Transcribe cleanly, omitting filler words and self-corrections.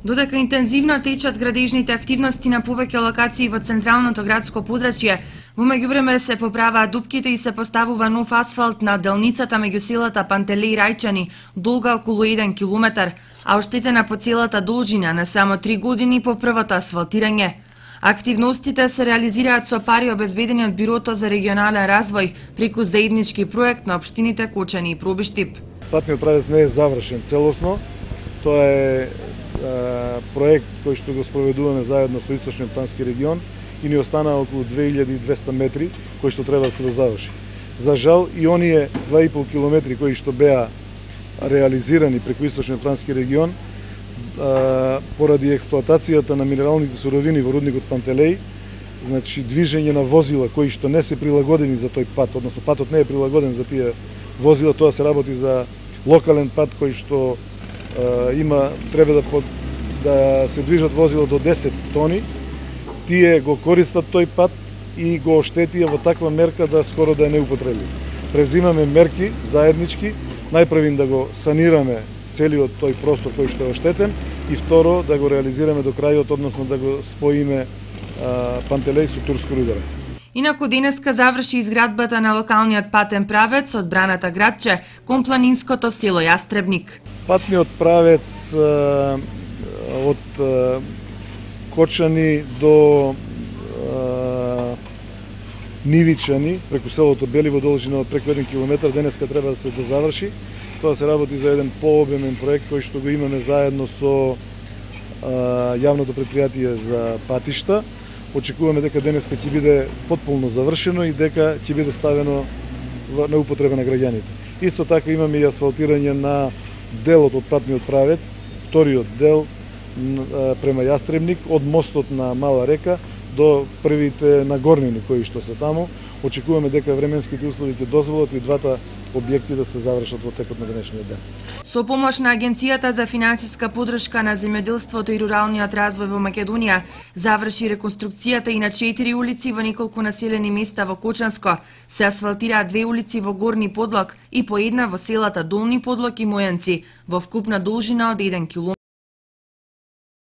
Додека интензивно течат градежните активности на повеќе локации во централното градско подрачје, во меѓувреме се поправаат дупките и се поставува нов асфалт на делницата меѓу селата Пантелеј и Рајчани, долга околу 1 километар, а оштетена по целата должина на само 3 години по првото асфалтирање. Активностите се реализираат со пари обезбедени од Бирото за регионален развој преку заеднички проект на општините Кочани и Пробиштип. Патниот правец не е завршен целосно. Тоа е проект кој што го спроведуваме заедно со Источниот плански регион и ни остана околу 2200 метри кои што треба да се заврши. За жал и оние 2,5 километри кои што беа реализирани преку Источниот плански регион поради експлоатацијата на минералните суровини во рудникот Пантелеј, значи движење на возила кои што не се прилагодени за тој пат, односно патот не е прилагоден за тие возила, тоа се работи за локален пат кој што треба да се движат возила до 10 тони, тие го користат тој пат и го оштетија во таква мерка да скоро да е неупотребив. Презимаме мерки заеднички, најпрвин да го санираме целиот тој простор кој што е оштетен и второ да го реализираме до крајот, односно да го споиме Пантелеј со Турско-Рударе. Инаку денеска заврши изградбата на локалниот патен правец од Браната градче кон планинското село Јастребник. Патниот правец од Кочани до Нивичани, преку селото Беливо, должина од преку 1 километар, денеска треба да се дозаврши. Тоа се работи за еден пообемен проект кој што го имаме заедно со јавното предпријатие за патишта. Очекуваме дека денеска ќе биде потполно завршено и дека ќе биде ставено на употреба на граѓаните. Исто така имаме и асфалтирање на делот од патниот правец, вториот дел према Јастребник, од мостот на Мала река до првите нагорнини кои што се таму. Очекуваме дека временските услови ќе дозволат и двата објекти да се завршат во текот на денешниот ден. Со помош на Агенцијата за финансиска поддршка на земјоделството и руралниот развој во Македонија заврши реконструкцијата и на 4 улици во неколку населени места во Кочанско. Се асфалтираат 2 улици во Горни Подлог и по една во селата Долни Подлог и Мојанци во вкупна должина од 1 км.